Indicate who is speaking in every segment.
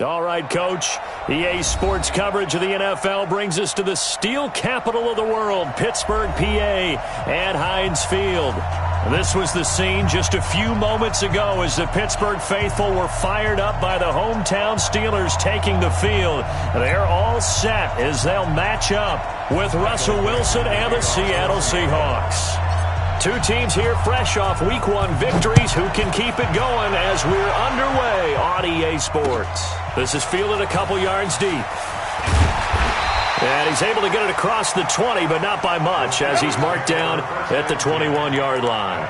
Speaker 1: All right, Coach. EA Sports coverage of the NFL brings us to the steel capital of the world, Pittsburgh, PA, at Heinz Field. This was the scene just a few moments ago as the Pittsburgh faithful were fired up by the hometown Steelers taking the field. They're all set as they'll match up with Russell Wilson and the Seattle Seahawks. Two teams here fresh off Week 1 victories. Who can keep it going as we're underway on EA Sports? This is fielded a couple yards deep. And he's able to get it across the 20, but not by much, as he's marked down at the 21-yard line.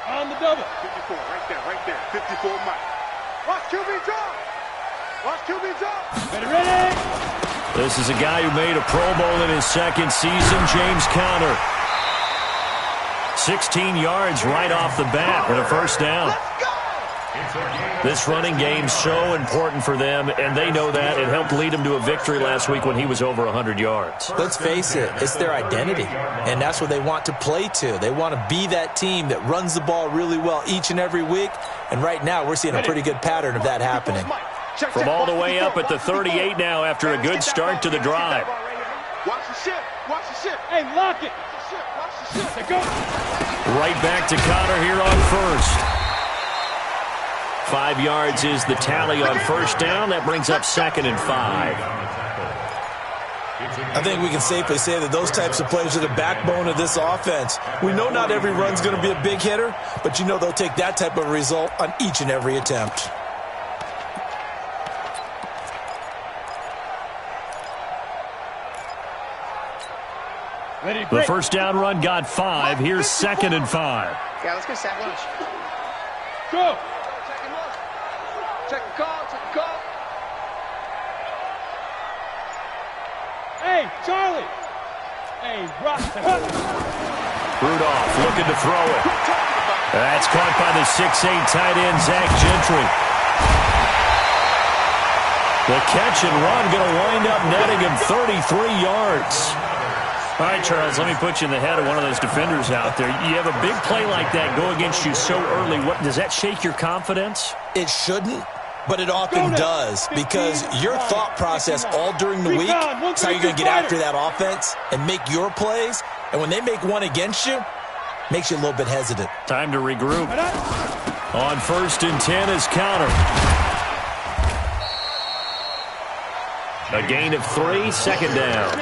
Speaker 2: On the double.
Speaker 3: 54, right there. 54, Mike. Watch QB drop. Watch QB drop.
Speaker 2: Ready.
Speaker 1: This is a guy who made a Pro Bowl in his second season, James Conner. 16 yards right off the bat and a first down. This running game's so important for them, and they know that. It helped lead them to a victory last week when he was over 100 yards.
Speaker 4: Let's face it, it's their identity, and that's what they want to play to. They want to be that team that runs the ball really well each and every week, and right now we're seeing a pretty good pattern of that happening.
Speaker 1: From all the way up at the 38 now after a good start to the drive.
Speaker 3: Watch the ship. Watch the ship.
Speaker 2: Hey, lock it.
Speaker 3: Watch the ship.
Speaker 2: Go.
Speaker 1: Right back to Conner here on first. 5 yards is the tally on first down. That brings up 2nd and 5.
Speaker 4: I think we can safely say that those types of plays are the backbone of this offense. We know not every run's going to be a big hitter, but you know they'll take that type of result on each and every attempt.
Speaker 1: The first down run got 5. Here's 2nd and 5.
Speaker 3: Yeah, let's get sack lunch.
Speaker 2: Go.
Speaker 3: Check the call. Check the call.
Speaker 2: Hey, Charlie. Hey, Rock.
Speaker 1: Rudolph looking to throw it. That's caught by the 6'8 tight end, Zach Gentry. The catch and run going to wind up netting him 33 yards. All right, Charles, let me put you in the head of one of those defenders out there. You have a big play like that go against you so early. What does that shake your confidence?
Speaker 4: It shouldn't, but it often does, because your thought process all during the week is how you're going to get after that offense and make your plays. And when they make one against you, makes you a little bit hesitant.
Speaker 1: Time to regroup. On 1st and 10 is Conner. A gain of 3, 2nd down.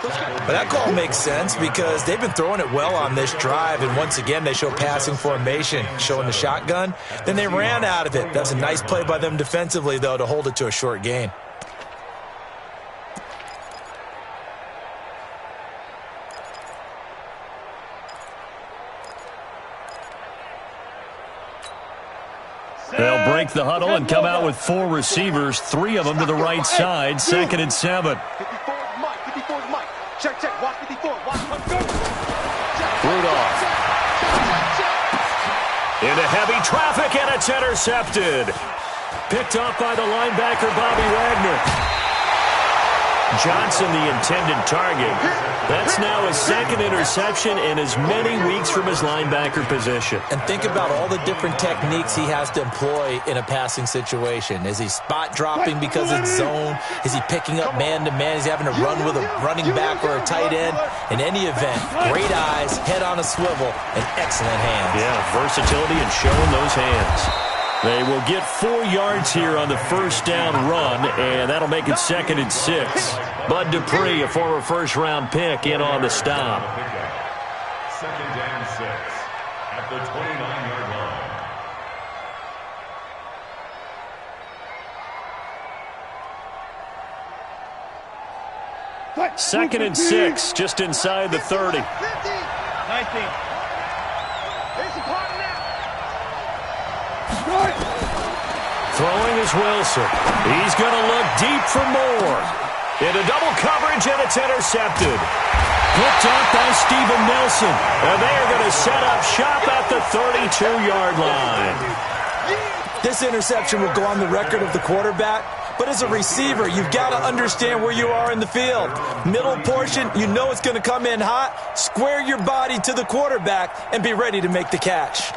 Speaker 4: But that call makes sense because they've been throwing it well on this drive, and once again they show passing formation, showing the shotgun. Then they ran out of it. That's a nice play by them defensively, though, to hold it to a short gain.
Speaker 1: They'll break the huddle and come out with 4 receivers, 3 of them to the right side, 2nd and 7.
Speaker 3: 54 Mike. 54 Mike. Check. Watch 54. Watch.
Speaker 1: Rudolph. Into heavy traffic, and it's intercepted. Picked off by the linebacker, Bobby Wagner. Johnson, the intended target. That's now his 2nd interception in as many weeks from his linebacker position.
Speaker 4: And think about all the different techniques he has to employ in a passing situation. Is he spot dropping because it's zone? Is he picking up man-to-man? Is he having to run with a running back or a tight end? In any event, great eyes, head on a swivel, and excellent hands.
Speaker 1: Yeah, versatility and showing those hands. They will get 4 yards here on the first down run, and that'll make it 2nd and 6. Bud Dupree, a former first-round pick, in on the stop.
Speaker 5: 2nd and 6 at the 29-yard line.
Speaker 1: 2nd and 6, just inside the 30.
Speaker 2: 19.
Speaker 1: Throwing is Wilson. He's going to look deep for more. Into double coverage, and it's intercepted. Picked off by Steven Nelson. And they are going to set up shop at the 32-yard line.
Speaker 4: This interception will go on the record of the quarterback, But as a receiver, you've got to understand where you are in the field. Middle portion, you know it's going to come in hot. Square your body to the quarterback and be ready to make the catch.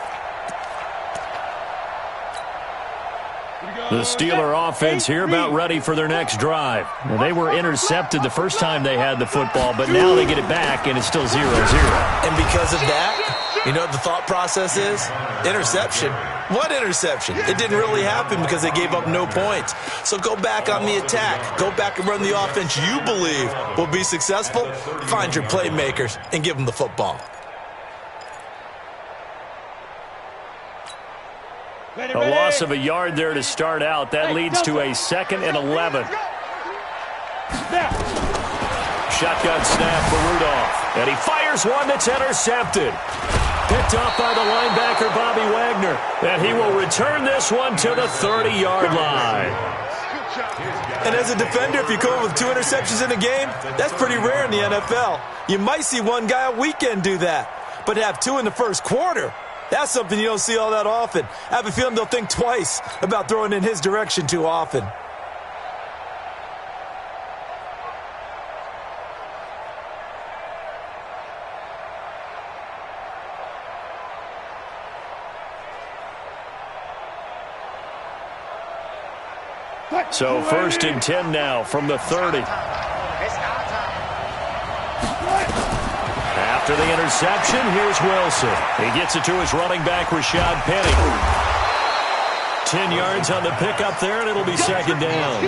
Speaker 1: The Steeler offense here about ready for their next drive. Well, they were intercepted the first time they had the football, but now they get it back, and it's still 0-0.
Speaker 4: And because of that, you know what the thought process is? Interception. What interception? It didn't really happen because they gave up no points. So go back on the attack. Go back and run the offense you believe will be successful. Find your playmakers and give them the football.
Speaker 1: A loss of a yard there to start out. That leads to a 2nd and 11. Shotgun snap for Rudolph. And he fires one that's intercepted. Picked off by the linebacker, Bobby Wagner. And he will return this one to the 30-yard line.
Speaker 4: And as a defender, if you come up with 2 interceptions in a game, that's pretty rare in the NFL. You might see one guy a weekend do that. But to have 2 in the first quarter, that's something you don't see all that often. I have a feeling they'll think twice about throwing in his direction too often.
Speaker 1: So 1st and 10 now from the 30. After the interception, here's Wilson. He gets it to his running back, Rashad Penny. 10 yards on the pickup there, and it'll be 2nd down.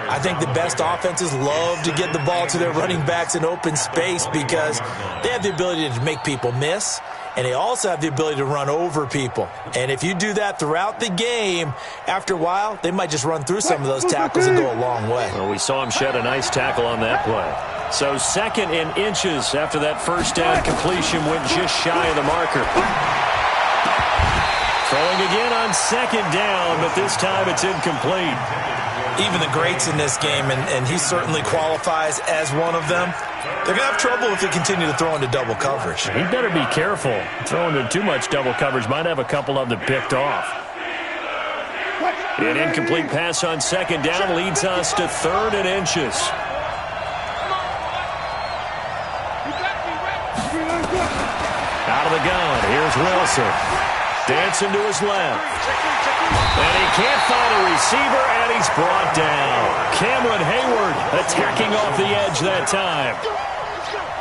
Speaker 4: I think the best offenses love to get the ball to their running backs in open space because they have the ability to make people miss, and they also have the ability to run over people. And if you do that throughout the game, after a while, they might just run through some of those tackles and go a long way.
Speaker 1: Well, we saw him shed a nice tackle on that play. So 2nd and inches after that first down completion went just shy of the marker. Throwing again on 2nd down, but this time it's incomplete.
Speaker 4: Even the greats in this game, and he certainly qualifies as one of them, they're going to have trouble if they continue to throw into double coverage.
Speaker 1: He better be careful. Throwing into too much double coverage might have a couple of them picked off. An incomplete pass on 2nd down leads us to 3rd and inches. Out of the gun, here's Wilson. Dancing to his left. And he can't find a receiver, and he's brought down. Cameron Hayward attacking off the edge that time.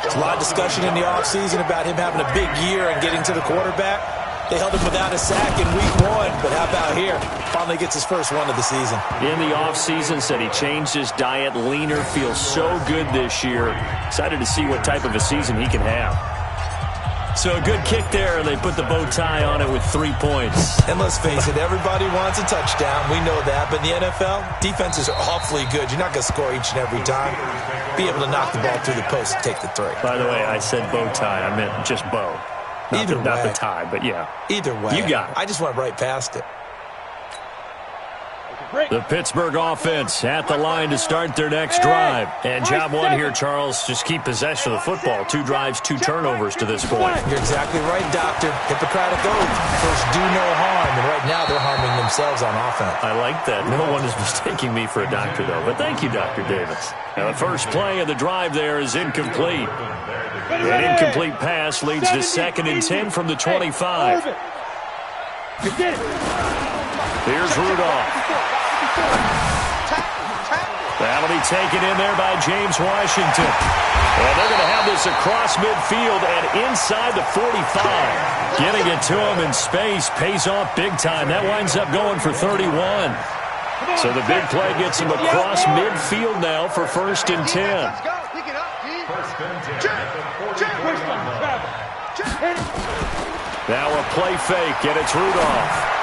Speaker 4: There's a lot of discussion in the offseason about him having a big year and getting to the quarterback. They held him without a sack in week 1, but how about here? Finally gets his first one of the season.
Speaker 1: In the offseason, said he changed his diet, leaner, feels so good this year. Excited to see what type of a season he can have. So a good kick there, and they put the bow tie on it with 3 points.
Speaker 4: And let's face it, everybody wants a touchdown. We know that. But in the NFL, defenses are awfully good. You're not going to score each and every time. Be able to knock the ball through the post and take the 3.
Speaker 1: By the way, I said bow tie. I meant just bow. Not the tie, but yeah.
Speaker 4: Either way.
Speaker 1: You got it.
Speaker 4: I just went right past it.
Speaker 1: The Pittsburgh offense at the line to start their next drive. And job 1 here, Charles, just keep possession of the football. 2 drives, 2 turnovers to this point.
Speaker 4: You're exactly right, Doctor. Hippocratic oath. First, do no harm. And right now, they're harming themselves on offense.
Speaker 1: I like that. No one is mistaking me for a doctor, though. But thank you, Dr. Davis. Now, the first play of the drive there is incomplete. An incomplete pass leads to 2nd and 10 from the 25. Here's Rudolph. That'll be taken in there by James Washington. And they're going to have this across midfield and inside the 45. Getting it to him in space pays off big time. That winds up going for 31. So the big play gets him across midfield now for 1st and 10. Now a play fake, and it's Rudolph.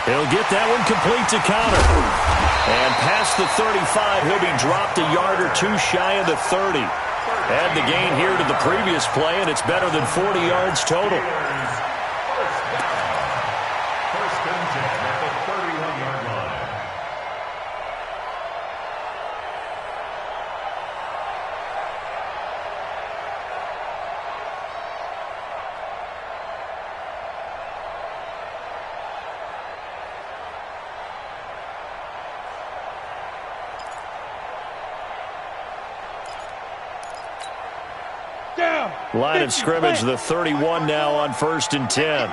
Speaker 1: He'll get that one complete to Connor. And past the 35, he'll be dropped a yard or 2 shy of the 30. Add the gain here to the previous play, and it's better than 40 yards total.
Speaker 5: First and 10 at the 31-yard line.
Speaker 2: Down.
Speaker 1: Line of scrimmage, the 31 now on 1st and 10.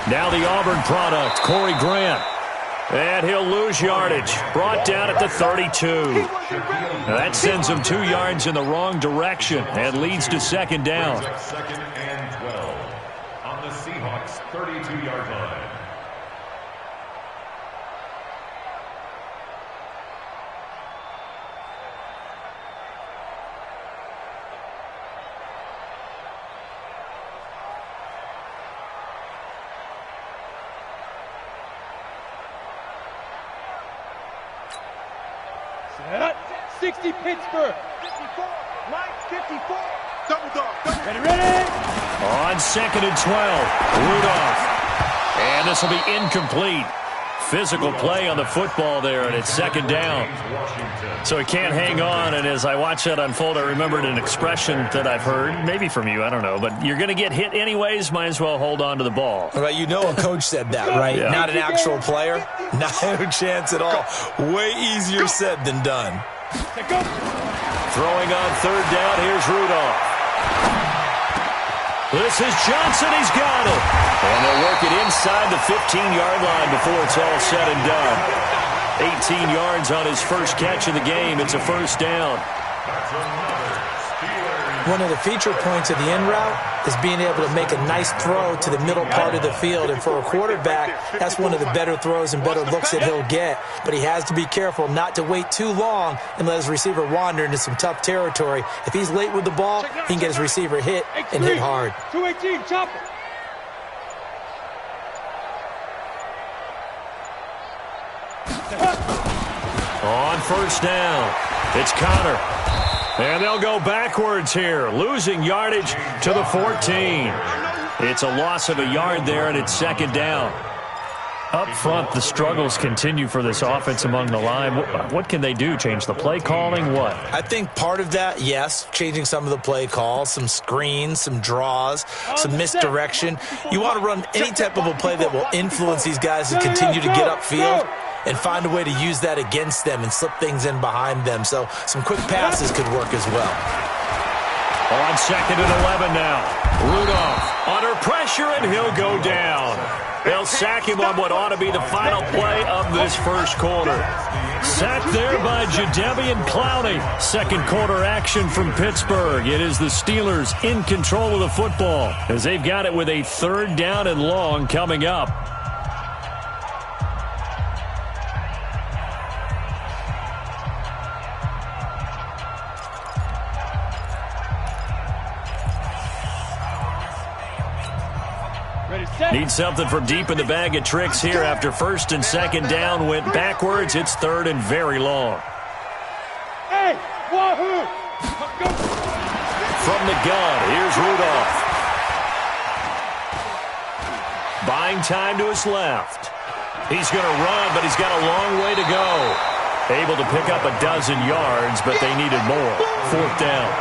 Speaker 1: Now the Auburn product, Corey Grant. And he'll lose yardage. Brought down at the 32. Now that sends him 2 yards in the wrong direction and leads to 2nd down.
Speaker 5: 2nd and 12 on the Seahawks 32-yard line.
Speaker 2: Set. 60 Pittsburgh.
Speaker 3: 54. Mike, 54. Double dog.
Speaker 2: Ready.
Speaker 1: On 2nd and 12, Rudolph. And this will be incomplete. Physical play on the football there, and it's 2nd down. So he can't hang on, and as I watch that unfold, I remembered an expression that I've heard, maybe from you, I don't know, but you're going to get hit anyways, might as well hold on to the ball.
Speaker 4: Right, you know a coach said that, right?
Speaker 1: Yeah.
Speaker 4: Not an actual player. No chance at all. Way easier said than done.
Speaker 1: Throwing on 3rd down, here's Rudolph. This is Johnson, he's got it. And they'll work it inside the 15-yard line before it's all said and done. 18 yards on his first catch of the game. It's a 1st down.
Speaker 4: One of the feature points of the in route is being able to make a nice throw to the middle part of the field. And for a quarterback, that's one of the better throws and better looks that he'll get. But he has to be careful not to wait too long and let his receiver wander into some tough territory. If he's late with the ball, he can get his receiver hit and hit hard.
Speaker 2: 218, chopper.
Speaker 1: On 1st down, it's Connor. And they'll go backwards here, losing yardage to the 14. It's a loss of a yard there, and it's 2nd down. Up front, the struggles continue for this offense among the line. What can they do? Change the play calling? What?
Speaker 4: I think part of that, yes, changing some of the play calls, some screens, some draws, some misdirection. You want to run any type of a play that will influence these guys to continue to get upfield and find a way to use that against them and slip things in behind them. So some quick passes could work as well.
Speaker 1: On 2nd and 11 now. Rudolph under pressure, and he'll go down. They'll sack him on what ought to be the final play of this 1st quarter. Sacked there by Jadeveon Clowney. 2nd quarter action from Pittsburgh. It is the Steelers in control of the football as they've got it with a 3rd down and long coming up. Need something from deep in the bag of tricks here after 1st and 2nd down went backwards. It's 3rd and very long.
Speaker 2: Hey, wahoo!
Speaker 1: From the gun, here's Rudolph. Buying time to his left. He's going to run, but he's got a long way to go. Able to pick up a dozen yards, but they needed more. 4th down.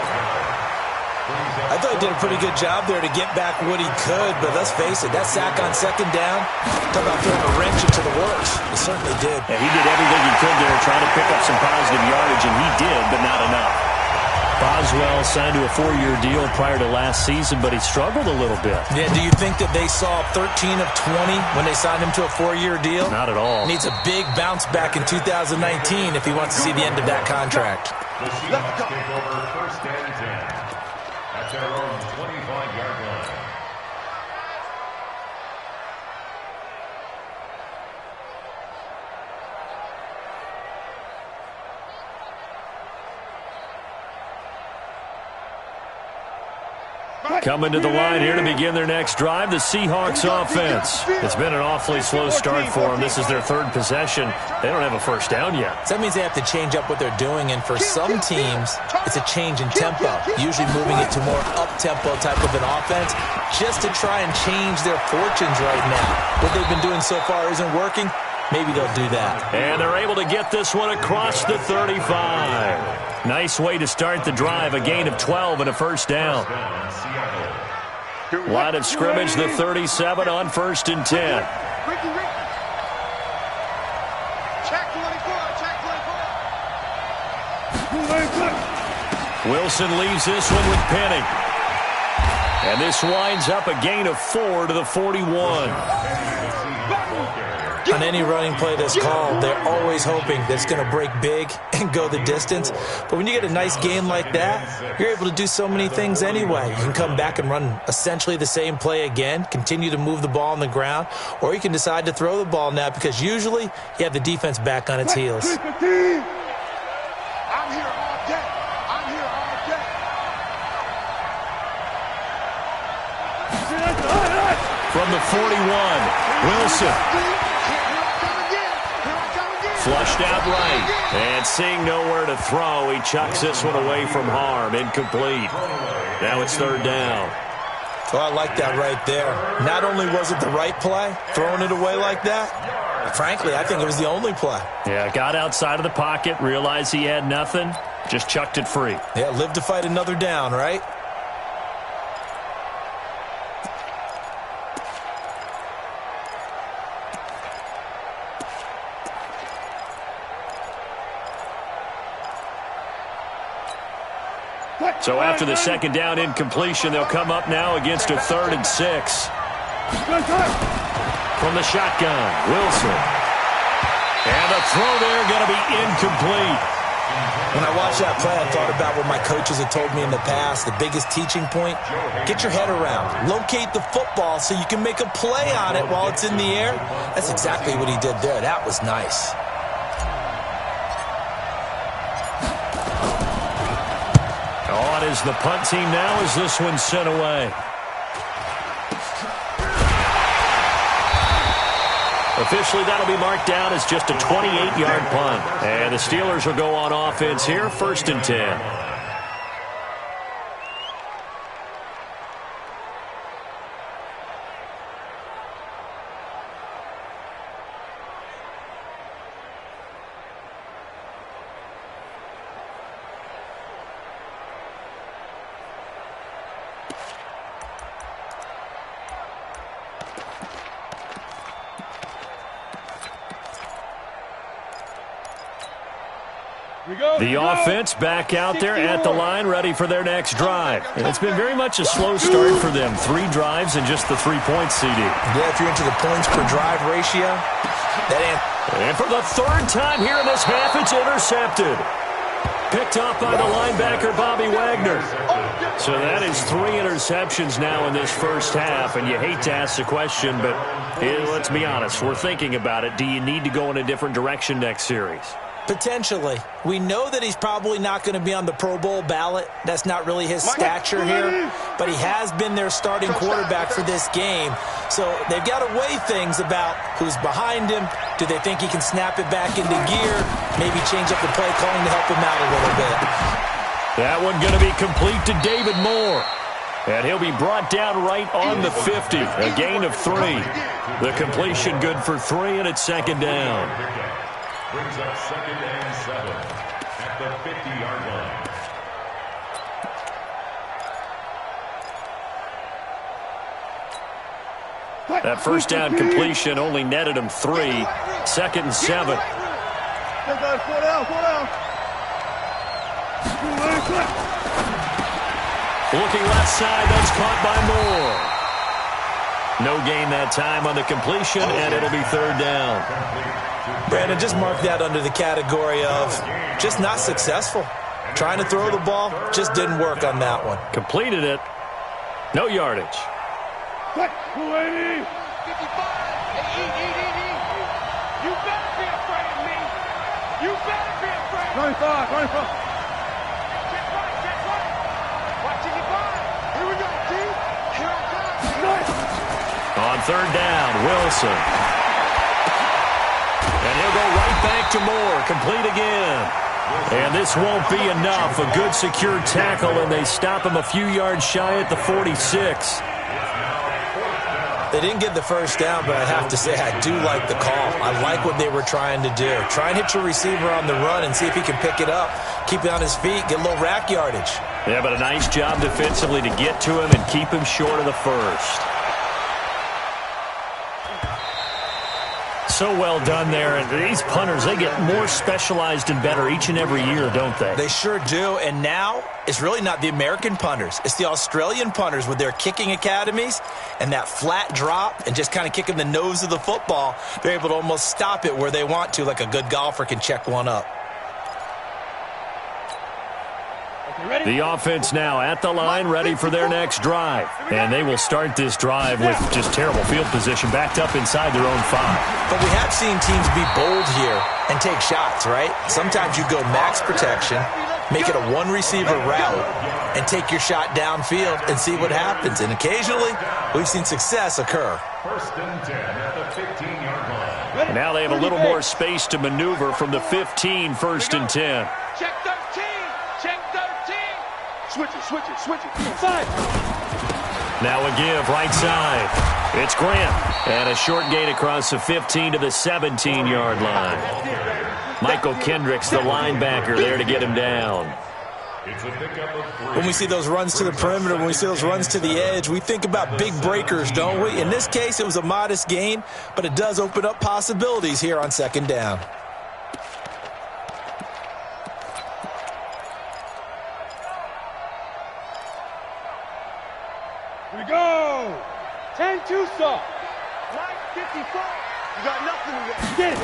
Speaker 4: I thought he did a pretty good job there to get back what he could, but let's face it, that sack on 2nd down, talk about throwing a wrench into the works. He certainly did.
Speaker 1: Yeah, he did everything he could there, trying to pick up some positive yardage, and he did, but not enough. Boswell signed to a 4-year deal prior to last season, but he struggled a little bit.
Speaker 4: Yeah, do you think that they saw 13 of 20 when they signed him to a 4-year deal?
Speaker 1: Not at all.
Speaker 4: Needs a big bounce back in 2019 if he wants to see the end of that contract.
Speaker 5: The Seahawks take over 1st and 10. At their own 25-yard line.
Speaker 1: Coming to the line here to begin their next drive, the Seahawks offense. It's been an awfully slow start for them. This is their 3rd possession. They don't have a 1st down yet.
Speaker 4: So that means they have to change up what they're doing, and for some teams, it's a change in tempo, usually moving it to more up-tempo type of an offense just to try and change their fortunes right now. What they've been doing so far isn't working. Maybe they'll do that.
Speaker 1: And they're able to get this one across the 35. Nice way to start the drive, a gain of 12 and a 1st down. Line of scrimmage, the 37 on 1st and 10.
Speaker 3: Ricky. Check 24, check
Speaker 1: Wilson leaves this one with Penny. And this winds up a gain of 4 to the 41.
Speaker 4: On any running play that's called, they're always hoping that it's going to break big and go the distance. But when you get a nice game like that, you're able to do so many things anyway. You can come back and run essentially the same play again, continue to move the ball on the ground, or you can decide to throw the ball now because usually you have the defense back on its heels.
Speaker 3: I'm here all day. I'm here all day.
Speaker 1: From the 41, Wilson. Flushed out right. And seeing nowhere to throw, he chucks this one away from harm. Incomplete. Now it's third down.
Speaker 4: Oh, I like that right there. Not only was it the right play, throwing it away like that, frankly, I think it was the only play.
Speaker 1: Yeah, got outside of the pocket, realized he had nothing, just chucked it free.
Speaker 4: Yeah, live to fight another down, right?
Speaker 1: So after the second down incompletion, they'll come up now against a 3rd and 6. From the shotgun, Wilson. And the throw there going to be incomplete.
Speaker 4: When I watched that play, I thought about what my coaches had told me in the past. The biggest teaching point, get your head around. Locate the football so you can make a play on it while it's in the air. That's exactly what he did there. That was nice.
Speaker 1: On is the punt team now as this one's sent away. Officially, that'll be marked down as just a 28-yard punt. And the Steelers will go on offense here, 1st and 10. The offense back out there at the line, ready for their next drive. And it's been very much a slow start for them. 3 drives and just the 3 points, CD.
Speaker 4: Yeah, if you're into the points per drive ratio, that ain't...
Speaker 1: And for the 3rd time here in this half, it's intercepted. Picked off by the linebacker, Bobby Wagner. So that is 3 interceptions now in this first half. And you hate to ask the question, but let's be honest. We're thinking about it. Do you need to go in a different direction next series?
Speaker 4: Potentially. We know that he's probably not going to be on the Pro Bowl ballot. That's not really his stature here. But he has been their starting quarterback for this game. So they've got to weigh things about who's behind him. Do they think he can snap it back into gear? Maybe change up the play calling to help him out a little bit. That one
Speaker 1: going to be complete to David Moore. And he'll be brought down right on the 50. A gain of 3. The completion good for 3, and it's 2nd down.
Speaker 5: Brings up 2nd and 7 at the 50-yard line.
Speaker 1: That first down completion only netted him 3. 2nd and 7. Looking left side, that's caught by Moore. No gain that time on the completion, and it'll be 3rd down.
Speaker 4: Brandon, just mark that under the category of just not successful. Trying to throw the ball, just didn't work on that one.
Speaker 1: Completed it. No yardage.
Speaker 2: 55. You better be afraid of me. You better be afraid of me. 25. Get right. Watch it, here we go, team. Here I come.
Speaker 1: On 3rd down, Wilson. And he'll go right back to Moore. Complete again. And this won't be enough. A good secure tackle, and they stop him a few yards shy at the 46.
Speaker 4: They didn't get the first down, but I have to say I do like the call. I like what they were trying to do. Try and hit your receiver on the run and see if he can pick it up, keep it on his feet, get a little rack yardage.
Speaker 1: Yeah, but a nice job defensively to get to him and keep him short of the first. so well done there. And these punters, they get more specialized and better each and every year, don't they?
Speaker 4: They sure do. And now it's really not the American punters. It's the Australian punters with their kicking academies and that flat drop and just kind of kicking the nose of the football. They're able to almost stop it where they want to, like a good golfer can check one up.
Speaker 1: The offense now at the line, ready for their next drive. And they will start this drive with just terrible field position, backed up inside their own 5.
Speaker 4: But we have seen teams be bold here and take shots, right? Sometimes you go max protection, make it a one-receiver route, and take your shot downfield and see what happens. And occasionally, we've seen success occur.
Speaker 5: First and 10 at the 15-yard line.
Speaker 1: And now they have a little more space to maneuver from the 15, first and 10.
Speaker 2: Check 13. Check 13. Switch it. Inside.
Speaker 1: Now a give, right side. It's Grant. And a short gain across the 15 to the 17-yard line. Michael Kendricks, the linebacker, there to get him down.
Speaker 4: When we see those runs to the perimeter, when we see those runs to the edge, we think about big breakers, don't we? In this case, it was a modest gain, but it does open up possibilities here on second down.
Speaker 2: Here we go. 10-2 soft. Line 54. You got nothing to get it.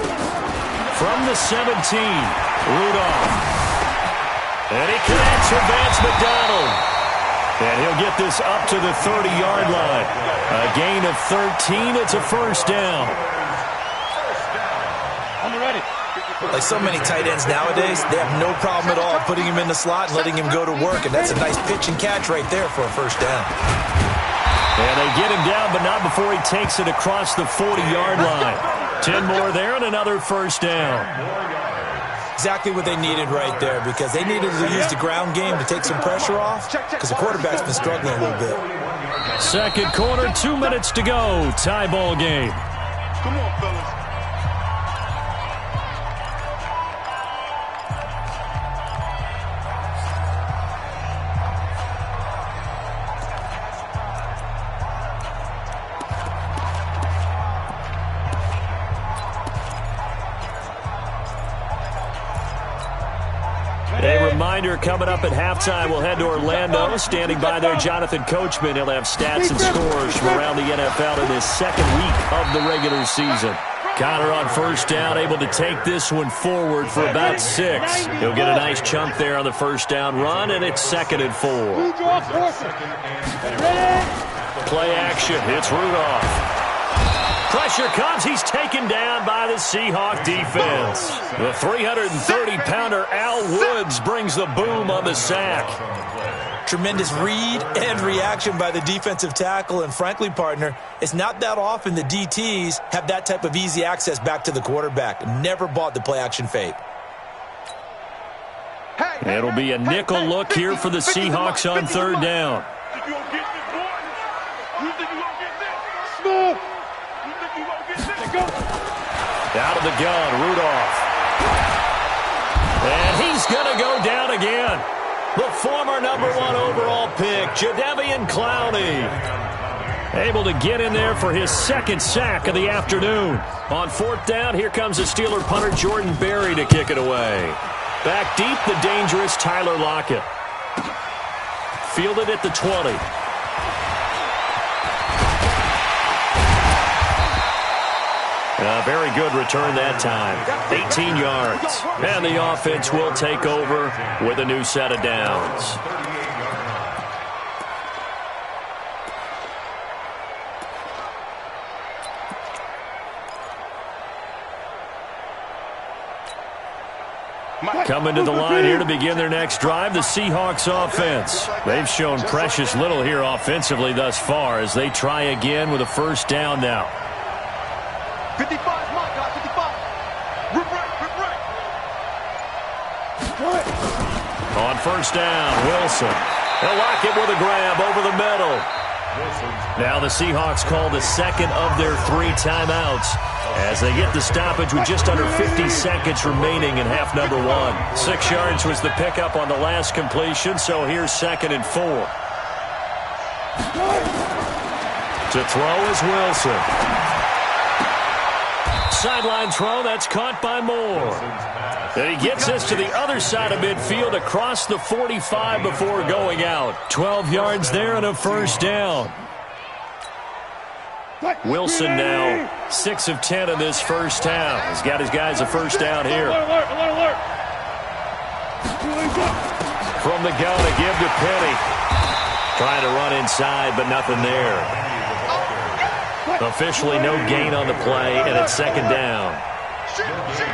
Speaker 1: From the 17, Rudolph. And he connects for Vance McDonald. And he'll get this up to the 30-yard line. A gain of 13. It's a first down.
Speaker 2: I'm ready.
Speaker 4: Like so many tight ends nowadays, they have no problem at all putting him in the slot and letting him go to work. And that's a nice pitch and catch right there for a first down.
Speaker 1: And they get him down, but not before he takes it across the 40-yard line. 10 more there and another first down.
Speaker 4: Exactly what they needed right there, because they needed to use the ground game to take some pressure off, because the quarterback's been struggling a little bit.
Speaker 1: Second quarter, 2 minutes to go. Tie ball game.
Speaker 3: Come on, fellas.
Speaker 1: A reminder, coming up at halftime, we'll head to Orlando. Standing by there, Jonathan Coachman. He'll have stats and scores from around the NFL in this second week of the regular season. Connor on first down, able to take this one forward for about 6. He'll get a nice chunk there on the first down run, and it's 2nd and 4. Play action. It's Rudolph. Pressure comes. He's taken down by the Seahawk defense. The 330-pounder Al Woods brings the boom on the sack.
Speaker 4: Tremendous read and reaction by the defensive tackle. And frankly, partner, it's not that often the DTs have that type of easy access back to the quarterback. Never bought the play-action fake.
Speaker 1: It'll be a nickel look here for the Seahawks on third down.
Speaker 3: You gonna get this, boy? You think you gonna get this?
Speaker 2: Smooth.
Speaker 3: You think you gonna get this?
Speaker 1: Out of the gun, Rudolph. And he's going to go down again. The former #1 overall pick, Jadeveon Clowney. Able to get in there for his second sack of the afternoon. On fourth down, here comes the Steeler punter, Jordan Berry, to kick it away. Back deep, the dangerous Tyler Lockett. Fielded at the 20. A very good return that time. 18 yards. And the offense will take over with a new set of downs. Coming to the line here to begin their next drive, the Seahawks offense. They've shown precious little here offensively thus far as they try again with a first down now.
Speaker 3: 55, my God, 55. Rip right.
Speaker 1: On first down, Wilson. They'll lock it with a grab over the middle. Now the Seahawks call the second of their 3 timeouts as they get the stoppage with just under 50 seconds remaining in half number 1. 6 yards was the pickup on the last completion, so here's 2nd and 4. To throw is Wilson. Sideline throw, that's caught by Moore. And he gets this to the other side of midfield across the 45 before going out. 12 yards there and a first down. Wilson now 6 of 10 in this first half. He's got his guys a first down here. From the gun to give to Penny. Trying to run inside, but nothing there. Officially no gain on the play, and it's second down.
Speaker 5: Second and 10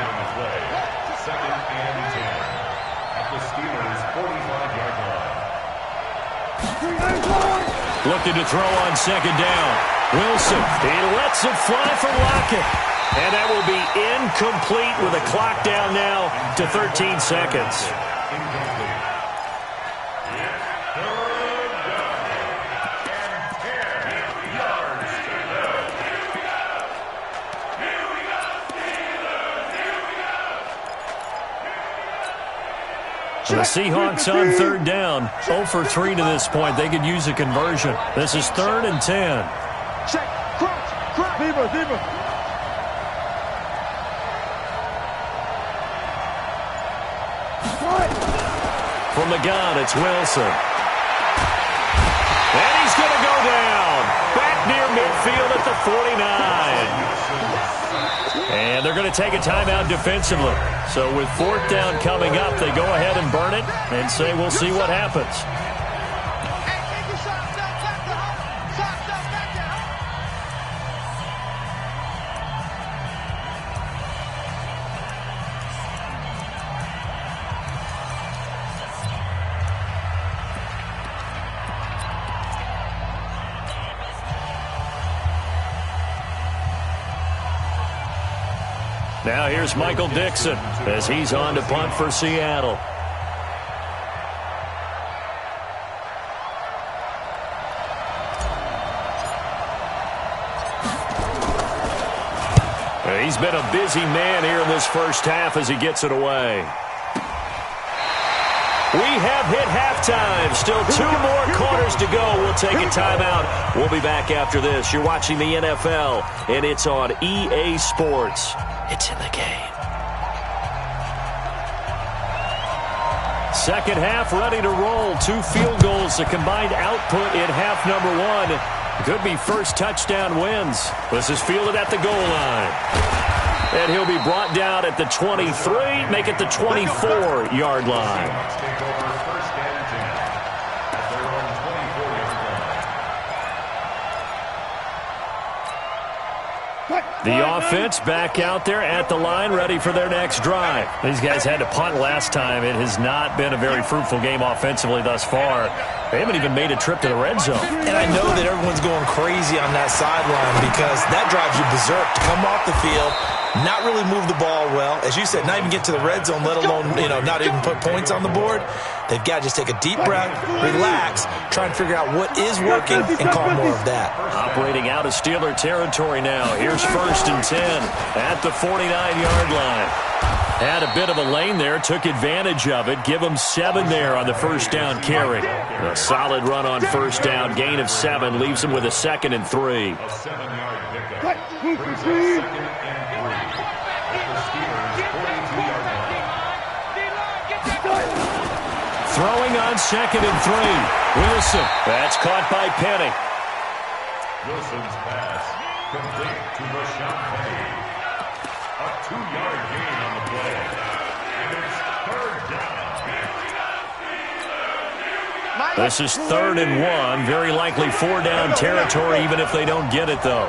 Speaker 5: at the Steelers' 45-yard line.
Speaker 1: Looking to throw on second down. Wilson, he lets it fly for Lockett. And that will be incomplete with a clock down now to 13 seconds.
Speaker 5: Incomplete. Third down and 10 yards to go.
Speaker 1: The Seahawks on third down. 0 for 3 to this point. They could use a conversion. This is 3rd and 10.
Speaker 2: Check. Crouch. Zebra.
Speaker 1: From the gun, it's Wilson. And he's going to go down. Back near midfield at the 49. And they're going to take a timeout defensively. So with 4th down coming up, they go ahead and burn it and say we'll see what happens. Now here's Michael Dixon as he's on to punt for Seattle. He's been a busy man here in this first half as he gets it away. We have hit halftime. Still 2 more quarters to go. We'll take a timeout. We'll be back after this. You're watching the NFL, and it's on EA Sports. It's in the game. Second half ready to roll. 2 field goals, the combined output in half number 1. Could be first touchdown wins. This is fielded at the goal line. And he'll be brought down at the 23, make it the 24-yard line.
Speaker 5: Take over first and 10 at their own 24-yard line.
Speaker 1: The offense back out there at the line, ready for their next drive. These guys had to punt last time. It has not been a very fruitful game offensively thus far. They haven't even made a trip to the red zone.
Speaker 4: And I know that everyone's going crazy on that sideline because that drives you berserk to come off the field, not really move the ball well. As you said, not even get to the red zone, let alone, not even put points on the board. They've got to just take a deep breath, relax, try and figure out what is working and call more of that.
Speaker 1: Operating out of Steeler territory now. Here's first and 10 at the 49-yard line. Had a bit of a lane there, took advantage of it. Give them 7 there on the first down carry. A solid run on first down, gain of 7, leaves them with a 2nd and 3.
Speaker 5: A 7-yard pickup brings up 2nd and 3 at the Steelers' 42-yard line.
Speaker 1: Throwing on 2nd and 3. Wilson, that's caught by Penny.
Speaker 5: Wilson's pass complete to Rashawn Penny. A 2-yard gain on the play. And it's 3rd down.
Speaker 1: This is 3rd and 1. Very likely 4-down territory, even if they don't get it, though.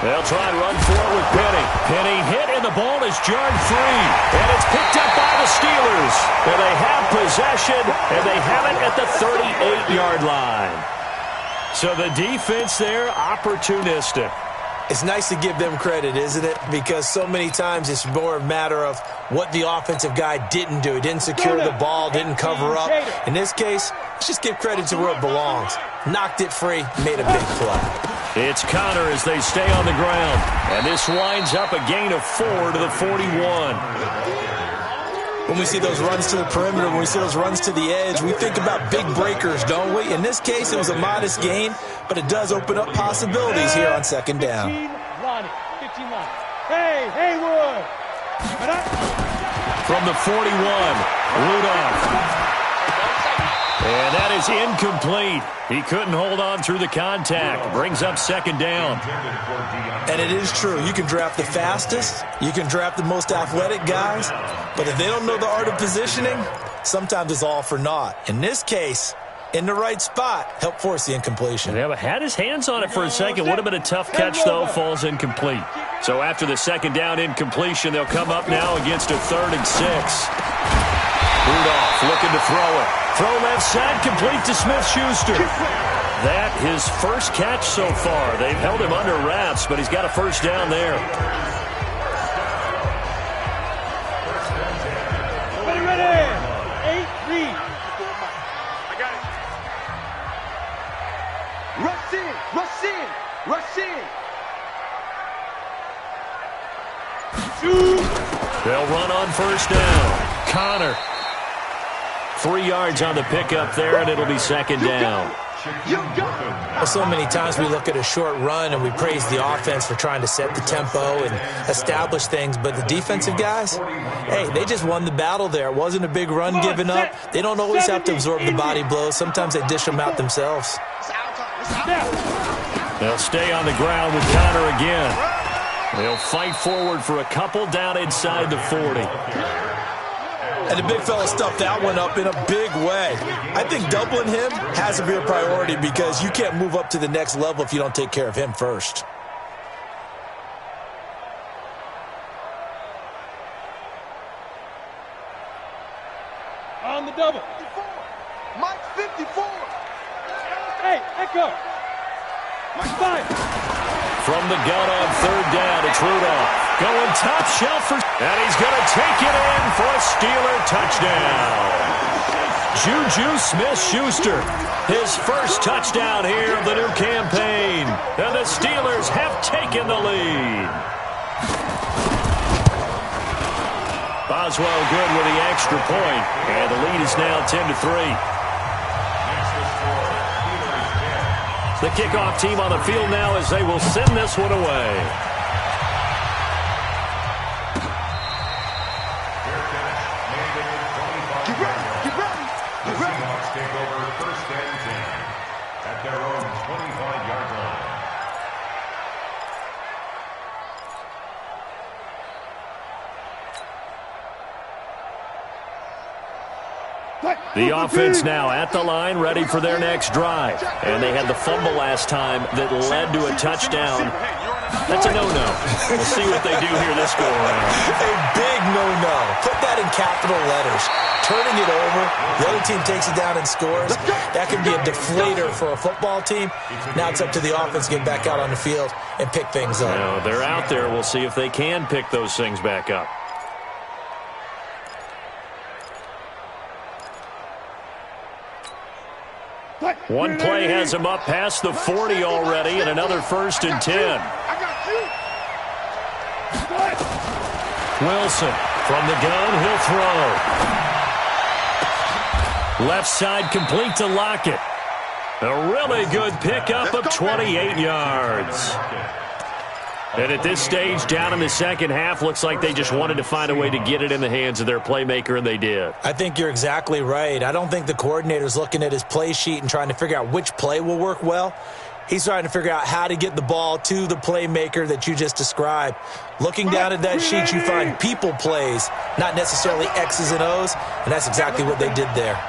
Speaker 1: They'll try and run for it with Penny. Penny hit, and the ball is jarred free. And it's picked up by the Steelers. And they have possession, and they have it at the 38-yard line. So the defense there, opportunistic.
Speaker 4: It's nice to give them credit, isn't it? Because so many times it's more a matter of what the offensive guy didn't do. He didn't secure the ball, didn't cover up. In this case, let's just give credit to where it belongs. Knocked it free, made a big play.
Speaker 1: It's Connor as they stay on the ground. And this winds up a gain of 4 to the 41.
Speaker 4: When we see those runs to the perimeter, when we see those runs to the edge, we think about big breakers, don't we? In this case, it was a modest gain, but it does open up possibilities here on 2nd down.
Speaker 2: 14 line. Hey, Haywood!
Speaker 1: From the 41, Rudolph. And that is incomplete. He couldn't hold on through the contact. Brings up second down.
Speaker 4: And it is true. You can draft the fastest. You can draft the most athletic guys. But if they don't know the art of positioning, sometimes it's all for naught. In this case, in the right spot, help force the incompletion.
Speaker 1: Yeah, but had his hands on it for a second. Would have been a tough catch, though. Falls incomplete. So after the second down incompletion, they'll come up now against a 3rd and 6. Rudolph looking to throw it. Throw left side, complete to Smith-Schuster. That his first catch so far. They've held him under wraps, but he's got a first down there.
Speaker 2: Ready. 8-3.
Speaker 3: I got it. Rush in, rush in, rush in.
Speaker 1: They'll run on first down. Connor. 3 yards on the pickup there, and it'll be second down.
Speaker 4: Well, so many times we look at a short run and we praise the offense for trying to set the tempo and establish things, but the defensive guys, hey, they just won the battle there. It wasn't a big run given up. They don't always have to absorb the body blows. Sometimes they dish them out themselves.
Speaker 1: They'll stay on the ground with Connor again. They'll fight forward for a couple down inside the 40.
Speaker 4: And the big fella stuffed that one up in a big way. I think doubling him has to be a priority because you can't move up to the next level if you don't take care of him first.
Speaker 2: On the double.
Speaker 3: Mike 54.
Speaker 2: Hey, Echo. Mike 5.
Speaker 1: From the gun on third down, it's Rudolph. Going top shelf, and he's going to take it in for a Steeler touchdown. Juju Smith-Schuster, his first touchdown here of the new campaign. And the Steelers have taken the lead. Boswell good with the extra point, and the lead is now 10-3. The kickoff team on the field now as they will send this one away.
Speaker 3: Get ready, get ready, get ready.
Speaker 5: Seahawks take over 1st and 10 at their own 25-yard line.
Speaker 1: The offense now at the line, ready for their next drive. And they had the fumble last time that led to a touchdown. That's a no-no. We'll see what they do here this go-around.
Speaker 4: A big no-no. Put that in capital letters. Turning it over, the other team takes it down and scores. That can be a deflator for a football team. Now it's up to the offense to get back out on the field and pick things up.
Speaker 1: Now, they're out there. We'll see if they can pick those things back up. One play has him up past the 40 already, and another 1st and 10.
Speaker 3: I got you.
Speaker 1: Wilson from the gun, he'll throw. Left side complete to Lockett. A really good pickup of 28 yards. And at this stage, down in the second half, looks like they just wanted to find a way to get it in the hands of their playmaker, and they did.
Speaker 4: I think you're exactly right. I don't think the coordinator's looking at his play sheet and trying to figure out which play will work well. He's trying to figure out how to get the ball to the playmaker that you just described. Looking down at that sheet, you find people plays, not necessarily X's and O's, and that's exactly what they did there.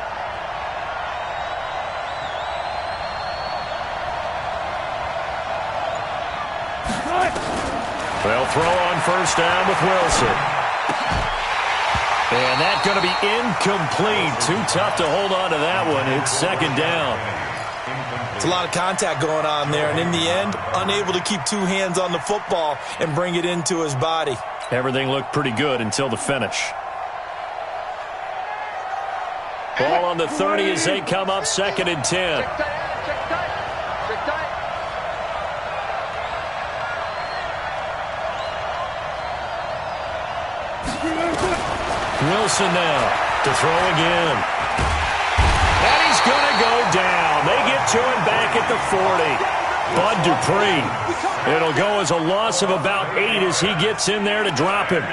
Speaker 1: They'll throw on first down with Wilson. And that's going to be incomplete. Too tough to hold on to that one. It's second down.
Speaker 4: It's a lot of contact going on there, and in the end, unable to keep two hands on the football and bring it into his body.
Speaker 1: Everything looked pretty good until the finish. Ball on the 30 as they come up 2nd and 10. Wilson now to throw again. And he's going to go down. They get to him back at the 40. Bud Dupree. It'll go as a loss of about 8 as he gets in there to drop him.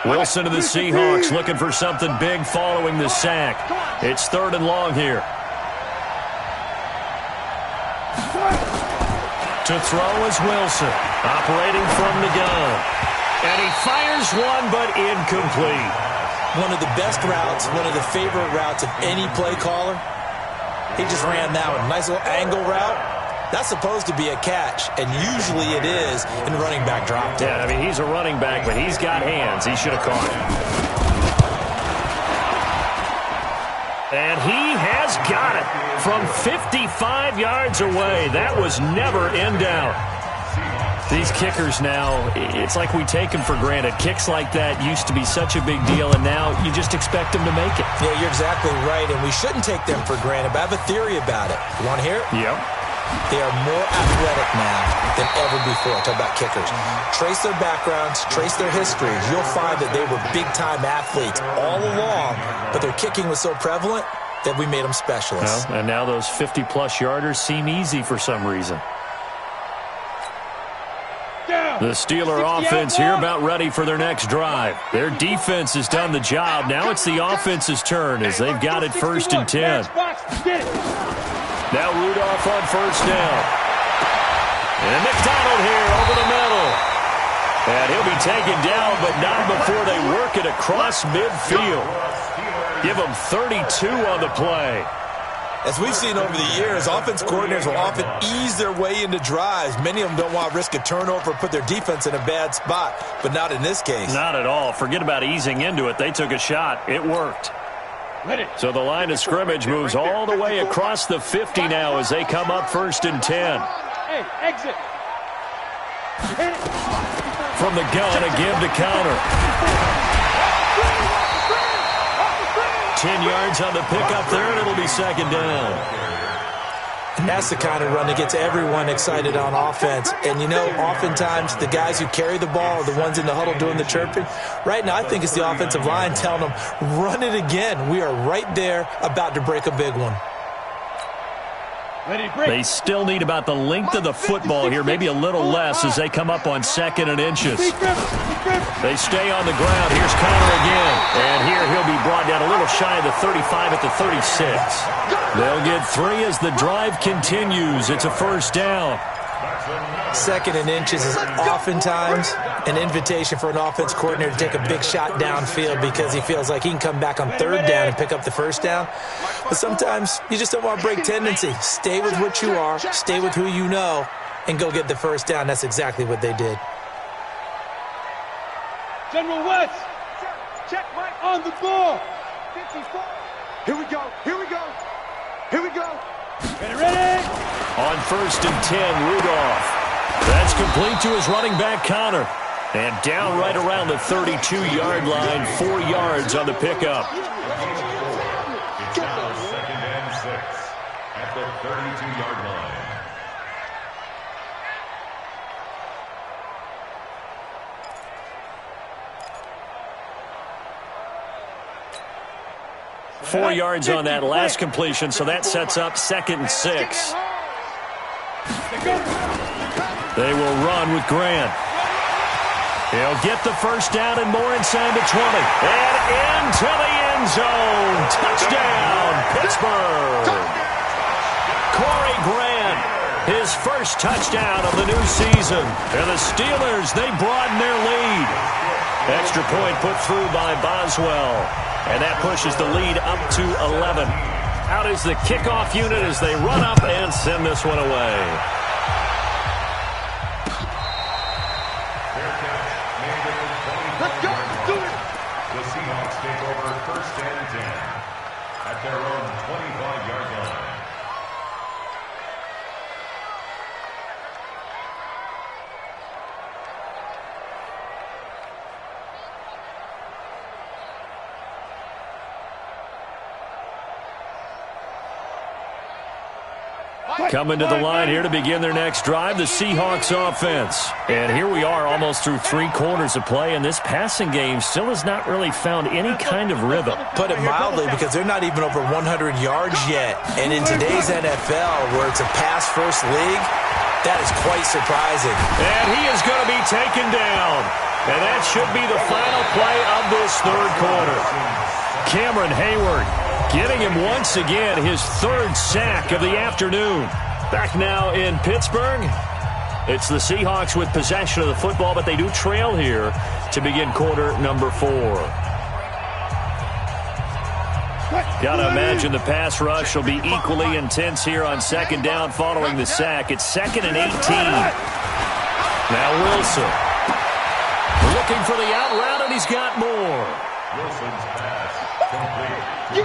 Speaker 1: Wilson to the Seahawks looking for something big following the sack. It's 3rd and long here. To throw is Wilson, operating from the gun. And he fires one, but incomplete.
Speaker 4: One of the best routes, one of the favorite routes of any play caller. He just ran that one. Nice little angle route. That's supposed to be a catch, and usually it is in running back drop.
Speaker 1: Yeah, I mean, he's a running back, but he's got hands. He should have caught it. And he has got it from 55 yards away. That was never in doubt. These kickers now, it's like we take them for granted. Kicks like that used to be such a big deal, and now you just expect them to make it.
Speaker 4: Yeah, you're exactly right, and we shouldn't take them for granted, but I have a theory about it. You want to hear it?
Speaker 1: Yep.
Speaker 4: They are more athletic now than ever before. Talk about kickers. Trace their backgrounds, trace their histories. You'll find that they were big-time athletes all along, but their kicking was so prevalent that we made them specialists.
Speaker 1: Well, and now those 50-plus yarders seem easy for some reason. The Steeler offense here about ready for their next drive. Their defense has done the job. Now it's the offense's turn as they've got it 1st and 10. Now Rudolph on 1st down. And McDonald here over the middle. And he'll be taken down, but not before they work it across midfield. Give him 32 on the play.
Speaker 4: As we've seen over the years, offense coordinators will often ease their way into drives. Many of them don't want to risk a turnover or put their defense in a bad spot, but not in this case.
Speaker 1: Not at all. Forget about easing into it. They took a shot. It worked. So the line of scrimmage moves all the way across the 50 now as they come up 1st and 10.
Speaker 2: Hey, exit.
Speaker 1: From the gun, a give to counter. 10 yards on the pickup there, and it'll be 2nd down.
Speaker 4: And that's the kind of run that gets everyone excited on offense. And, you know, oftentimes the guys who carry the ball are the ones in the huddle doing the chirping. Right now, I think it's the offensive line telling them, run it again. We are right there about to break a big one.
Speaker 1: They still need about the length of the football here, maybe a little less as they come up on 2nd and inches. They stay on the ground. Here's Connor again. And here he'll be brought down a little shy of the 35 at the 36. They'll get 3 as the drive continues. It's a 1st down.
Speaker 4: 2nd and inches is oftentimes an invitation for an offense coordinator to take a big shot downfield because he feels like he can come back on 3rd down and pick up the 1st down. But sometimes you just don't want to break tendency. Stay with what you are, stay with who you know, and go get the 1st down. That's exactly what they did.
Speaker 2: General West, check Mike on the ball. 54.
Speaker 3: Here we go. Here we go. Here we go.
Speaker 2: Ready?
Speaker 1: On 1st and 10, Rudolph. That's complete to his running back, Connor. And down right around the 32-yard line, 4 yards on the pickup.
Speaker 5: It's now 2nd and 6 at the 32-yard line.
Speaker 1: Four yards on that last completion, so that sets up 2nd and 6. They will run with Grant. He'll get the 1st down and more inside the 20. And into the end zone. Touchdown, Pittsburgh. Corey Grant, his 1st touchdown of the new season. And the Steelers, they broaden their lead. Extra point put through by Boswell. And that pushes the lead up to 11. Out is the kickoff unit as they run up and send this one away.
Speaker 5: The Seahawks take over 1st and 10 at their own 25-yard line.
Speaker 1: Coming to the line here to begin their next drive, the Seahawks offense. And here we are almost through 3 quarters of play, and this passing game still has not really found any kind of rhythm.
Speaker 4: Put it mildly, because they're not even over 100 yards yet. And in today's NFL, where it's a pass-first league, that is quite surprising.
Speaker 1: And he is going to be taken down. And that should be the final play of this 3rd quarter. Cameron Hayward getting him once again his 3rd sack of the afternoon. Back now in Pittsburgh. It's the Seahawks with possession of the football, but they do trail here to begin quarter number 4. Got to imagine the pass rush will be equally intense here on 2nd down following the sack. It's 2nd and 18. Now Wilson looking for the out route, and he's got more.
Speaker 5: Wilson's pass complete.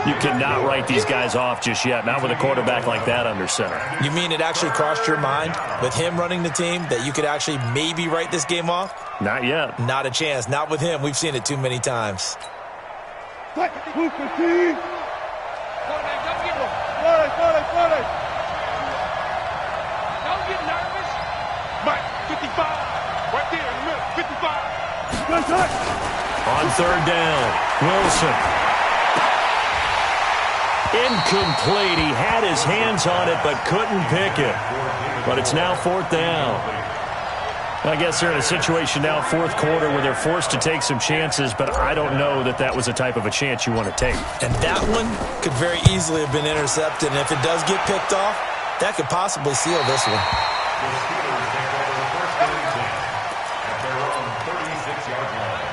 Speaker 1: You cannot write these guys off just yet, not with a quarterback like that under center.
Speaker 4: You mean it actually crossed your mind with him running the team that you could actually maybe write this game off?
Speaker 1: Not yet.
Speaker 4: Not a chance. Not with him. We've seen it too many times.
Speaker 2: Don't get nervous. Mike, 55. Right there in the middle. 55.
Speaker 1: On 3rd down, Wilson. Incomplete. He had his hands on it but couldn't pick it. But it's now 4th down. I guess they're in a situation now, 4th quarter, where they're forced to take some chances, but I don't know that that was the type of a chance you want to take.
Speaker 4: And that one could very easily have been intercepted. And if it does get picked off, that could possibly seal this one.
Speaker 5: The Steelers take over the 1st and 10 at their own 36-yard line.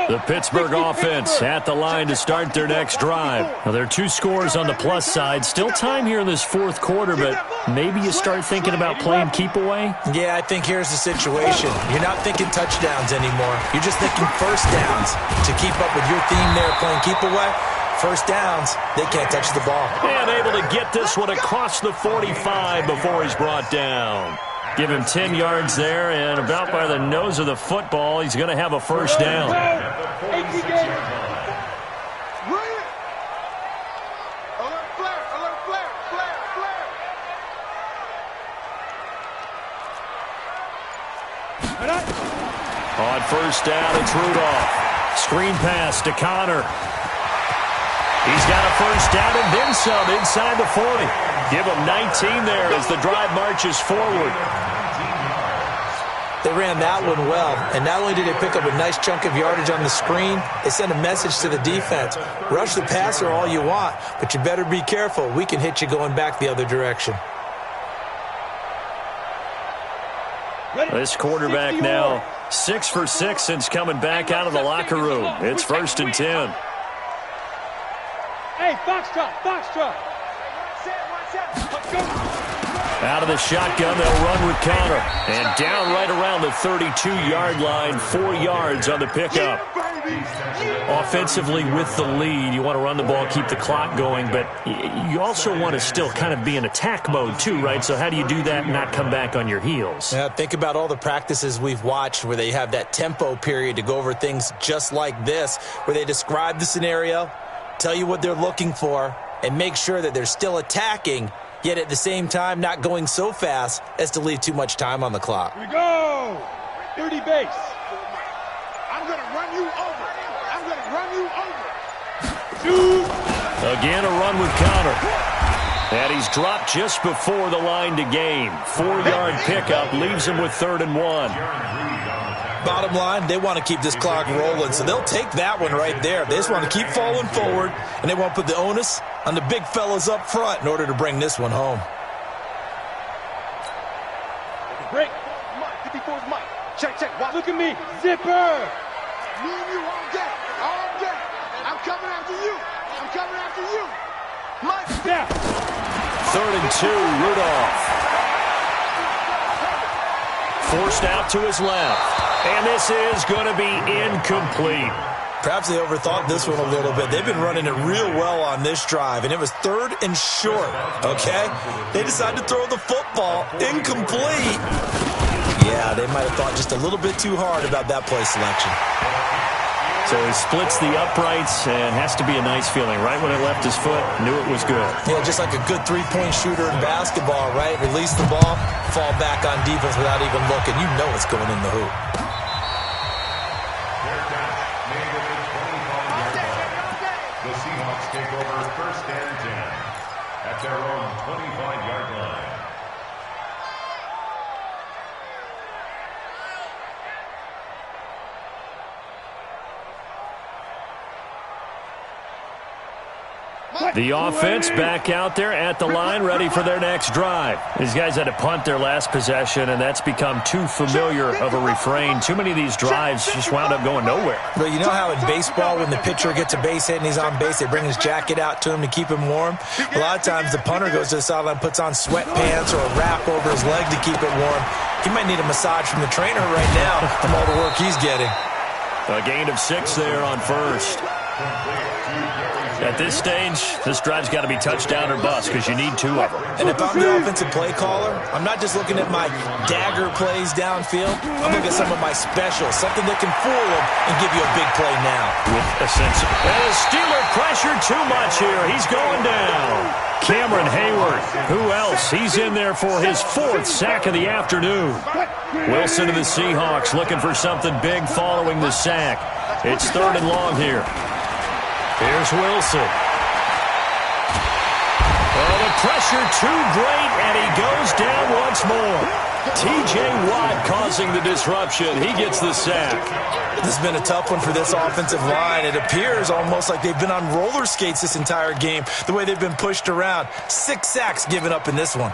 Speaker 1: The Pittsburgh offense at the line to start their next drive. Now, there are 2 scores on the plus side. Still time here in this 4th quarter, but maybe you start thinking about playing keep away?
Speaker 4: Yeah, I think here's the situation. You're not thinking touchdowns anymore. You're just thinking first downs. To keep up with your theme there, playing keep away, first downs, they can't touch the ball.
Speaker 1: And able to get this one across the 45 before he's brought down. Give him 10 yards there, and about by the nose of the football, he's going to have a first down. On 1st down, it's Rudolph. Screen pass to Connor. He's got a first down and then some inside the 40. Give him 19 there as the drive marches forward.
Speaker 4: They ran that one well, and not only did they pick up a nice chunk of yardage on the screen, they sent a message to the defense. Rush the passer all you want, but you better be careful. We can hit you going back the other direction.
Speaker 1: This quarterback now 6 for 6 since coming back out of the locker room. It's 1st and 10.
Speaker 2: Hey, foxtrot, foxtrot.
Speaker 1: Out of the shotgun, they'll run with Connor. And down right around the 32-yard line, 4 yards on the pickup. Offensively with the lead, you want to run the ball, keep the clock going, but you also want to still kind of be in attack mode too, right? So how do you do that and not come back on your heels?
Speaker 4: Yeah, think about all the practices we've watched where they have that tempo period to go over things just like this, where they describe the scenario, tell you what they're looking for, and make sure that they're still attacking, yet at the same time not going so fast as to leave too much time on the clock.
Speaker 2: Here we go. 30 base. I'm going to run you over. I'm going to run you over. Shoot.
Speaker 1: Again, a run with Connor. And he's dropped just before the line to gain. 4-yard pickup leaves him with 3rd and 1.
Speaker 4: Bottom line, they want to keep this clock rolling, so they'll take that one right there. They just want to keep falling forward, and they want to put the onus on the big fellas up front in order to bring this one home.
Speaker 2: Break. Mike, 54's Mike. Check, check. Watch. Look at me. Zipper. Me and you all day. All day. I'm coming after you. I'm coming after you. Mike. Yeah.
Speaker 1: 3rd and 2, Rudolph. Forced out to his left. And this is going to be incomplete.
Speaker 4: Perhaps they overthought this one a little bit. They've been running it real well on this drive, and it was 3rd and short, okay? They decided to throw the football incomplete. Yeah, they might have thought just a little bit too hard about that play selection.
Speaker 1: So he splits the uprights and has to be a nice feeling. Right when it left his foot, knew it was good.
Speaker 4: Yeah, just like a good three-point shooter in basketball, right? Release the ball, fall back on defense without even looking. You know it's going in the hoop.
Speaker 5: The Seahawks take over 1st and 10 at their own 25-yard line.
Speaker 1: The offense back out there at the line, ready for their next drive. These guys had to punt their last possession, and that's become too familiar of a refrain. Too many of these drives just wound up going nowhere.
Speaker 4: But you know how in baseball, when the pitcher gets a base hit and he's on base, they bring his jacket out to him to keep him warm? A lot of times the punter goes to the sideline, puts on sweatpants or a wrap over his leg to keep it warm. He might need a massage from the trainer right now from all the work he's getting.
Speaker 1: A gain of 6 there on first. At this stage, this drive's got to be touchdown or bust because you need 2 of them.
Speaker 4: And if I'm the offensive play caller, I'm not just looking at my dagger plays downfield. I'm looking at some of my specials, something that can fool them and give you a big play now.
Speaker 1: With a sense of... And Steeler pressure too much here. He's going down. Cameron Hayward. Who else? He's in there for his 4th sack of the afternoon. Wilson of the Seahawks looking for something big following the sack. It's 3rd and long here. Here's Wilson. Oh, the pressure too great, and he goes down once more. T.J. Watt causing the disruption. He gets the sack.
Speaker 4: This has been a tough one for this offensive line. It appears almost like they've been on roller skates this entire game, the way they've been pushed around. 6 sacks given up in this one.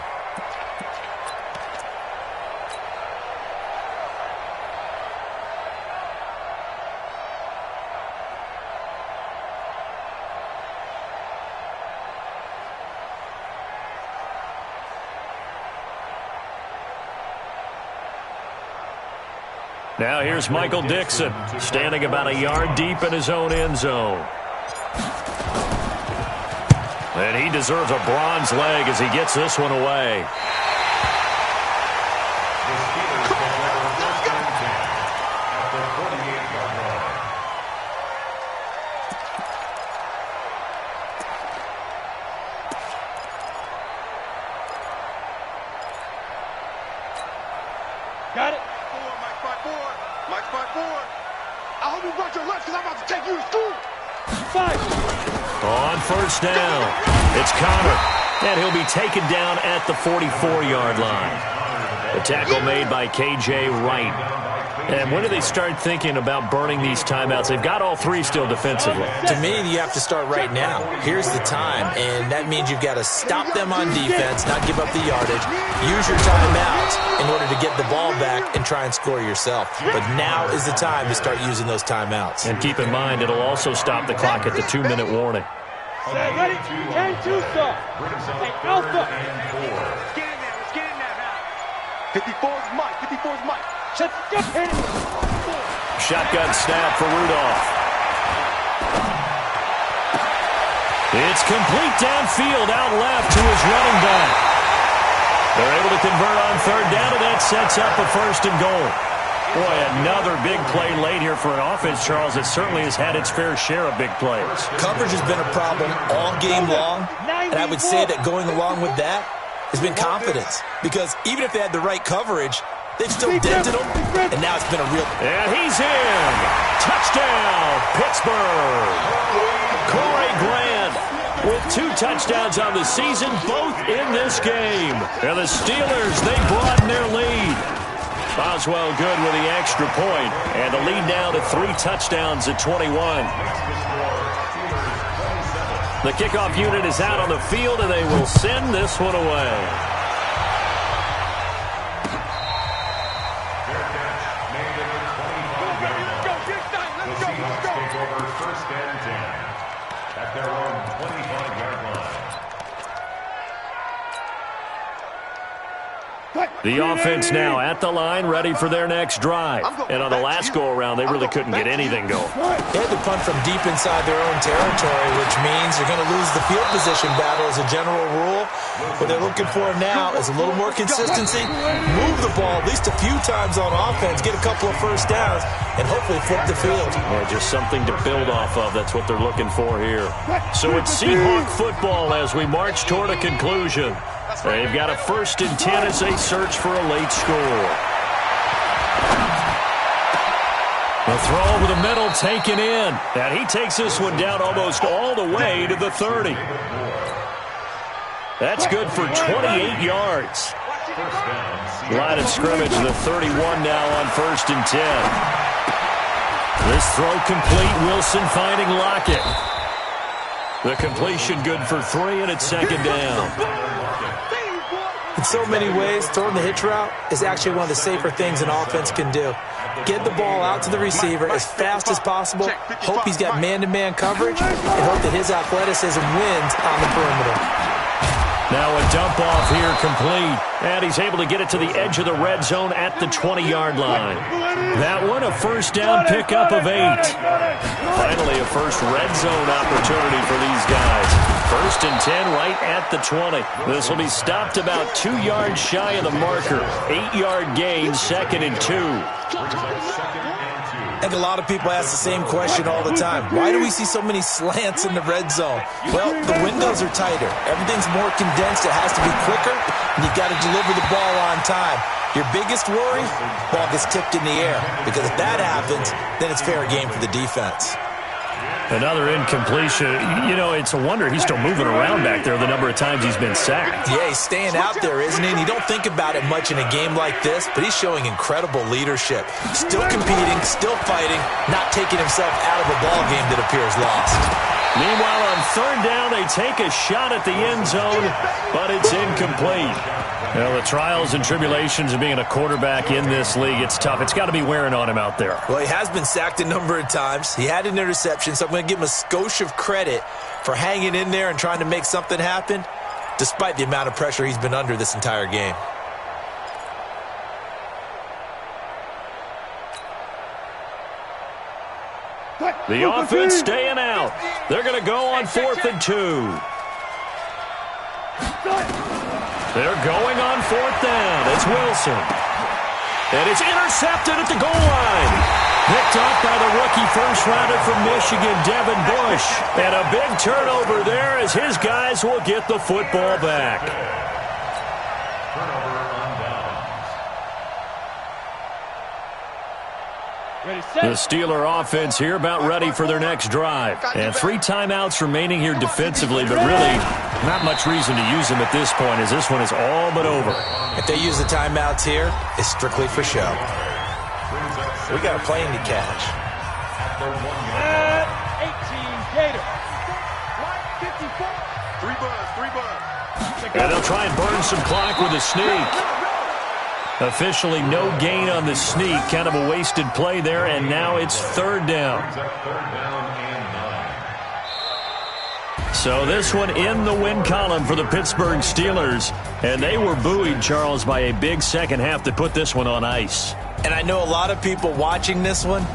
Speaker 1: Now here's Michael Dixon, standing about a yard deep in his own end zone. And he deserves a bronze leg as he gets this one away.
Speaker 2: Got it. Mike 5-4. I hope you brought your lunch because I'm about to take you to school. 5.
Speaker 1: On first down, it's Connor. And he'll be taken down at the 44-yard line. The tackle made by K.J. Wright. And when do they start thinking about burning these timeouts? They've got all 3 still defensively.
Speaker 4: To me, you have to start right now. Here's the time, and that means you've got to stop them on defense, not give up the yardage. Use your timeouts in order to get the ball back and try and score yourself. But now is the time to start using those timeouts.
Speaker 1: And keep in mind, it'll also stop the clock at the 2-minute warning.
Speaker 2: Ready? 10-2, sir. Hey, Alpha. Let's get in there now. 54's Mike. 54's Mike.
Speaker 1: Shotgun snap for Rudolph. It's complete downfield, out left to his running back. They're able to convert on 3rd down, and that sets up a 1st and goal. Boy, another big play late here for an offense, Charles, that certainly has had its fair share of big plays.
Speaker 4: Coverage has been a problem all game long, and I would say that going along with that has been confidence. Because even if they had the right coverage, they've still dented them, and now it's been a real...
Speaker 1: And he's in! Touchdown, Pittsburgh! Corey Grant with 2 touchdowns on the season, both in this game. And the Steelers, they broaden their lead. Boswell good with the extra point, and the lead now to 3 touchdowns at 21. The kickoff unit is out on the field, and they will send this one away. The offense now at the line, ready for their next drive. And on the last go-around, they really couldn't get anything going.
Speaker 4: They had to punt from deep inside their own territory, which means you're going to lose the field position battle as a general rule. What they're looking for now is a little more consistency, move the ball at least a few times on offense, get a couple of first downs, and hopefully flip the field.
Speaker 1: Yeah, just something to build off of. That's what they're looking for here. So it's Seahawk football as we march toward a conclusion. They've got a 1st and 10 as they search for a late score. The throw over the middle taken in. And he takes this one down almost all the way to the 30. That's good for 28 yards. Line of scrimmage, the 31 now on 1st and 10. This throw complete. Wilson finding Lockett. The completion good for 3, and it's 2nd down.
Speaker 4: In so many ways, throwing the hitch route is actually one of the safer things an offense can do. Get the ball out to the receiver as fast as possible, hope he's got man-to-man coverage, and hope that his athleticism wins on the perimeter.
Speaker 1: Now a dump off here complete, and he's able to get it to the edge of the red zone at the 20-yard line. That one, a 1st down pickup of 8. Finally, a first red zone opportunity for these guys. 1st and 10 right at the 20. This will be stopped about 2 yards shy of the marker. 8-yard gain, 2nd and 2.
Speaker 4: I think a lot of people ask the same question all the time. Why do we see so many slants in the red zone? Well, the windows are tighter. Everything's more condensed. It has to be quicker, and you've got to deliver the ball on time. Your biggest worry, ball gets tipped in the air, because if that happens, then it's fair game for the defense.
Speaker 1: Another incompletion. You know, it's a wonder he's still moving around back there the number of times he's been sacked.
Speaker 4: Yeah, he's staying out there, isn't he? And you don't think about it much in a game like this, but he's showing incredible leadership. Still competing, still fighting, not taking himself out of a ball game that appears lost.
Speaker 1: Meanwhile, on 3rd down, they take a shot at the end zone, but it's incomplete. Well, the trials and tribulations of being a quarterback in this league, it's tough. It's got to be wearing on him out there.
Speaker 4: Well, he has been sacked a number of times. He had an interception, so I'm going to give him a skosh of credit for hanging in there and trying to make something happen, despite the amount of pressure he's been under this entire game.
Speaker 1: The offense staying out. They're going to go on 4th and 2. They're going on 4th down. It's Wilson. And it's intercepted at the goal line. Picked off by the rookie first-rounder from Michigan, Devin Bush. And a big turnover there as his guys will get the football back. The Steeler offense here about ready for their next drive. And 3 timeouts remaining here defensively, but really not much reason to use them at this point as this one is all but over.
Speaker 4: If they use the timeouts here, it's strictly for show. We got a plane to catch.
Speaker 2: At 18, Gator. Line 54. 3 buzz.
Speaker 1: And they'll try and burn some clock with a sneak. Officially no gain on the sneak. Kind of a wasted play there, and now it's 3rd down. So this one in the win column for the Pittsburgh Steelers. And they were buoyed, Charles, by a big second half that put this one on ice.
Speaker 4: And I know a lot of people watching this one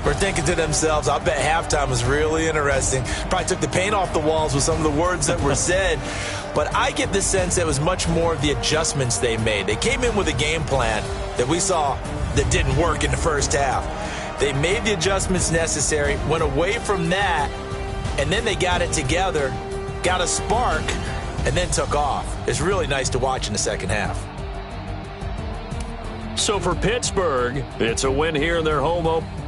Speaker 4: were thinking to themselves, I bet halftime was really interesting. Probably took the paint off the walls with some of the words that were said. But I get the sense it was much more of the adjustments they made. They came in with a game plan that we saw that didn't work in the first half. They made the adjustments necessary, went away from that, and then they got it together, got a spark, and then took off. It's really nice to watch in the second half.
Speaker 1: So for Pittsburgh, it's a win here in their home opener.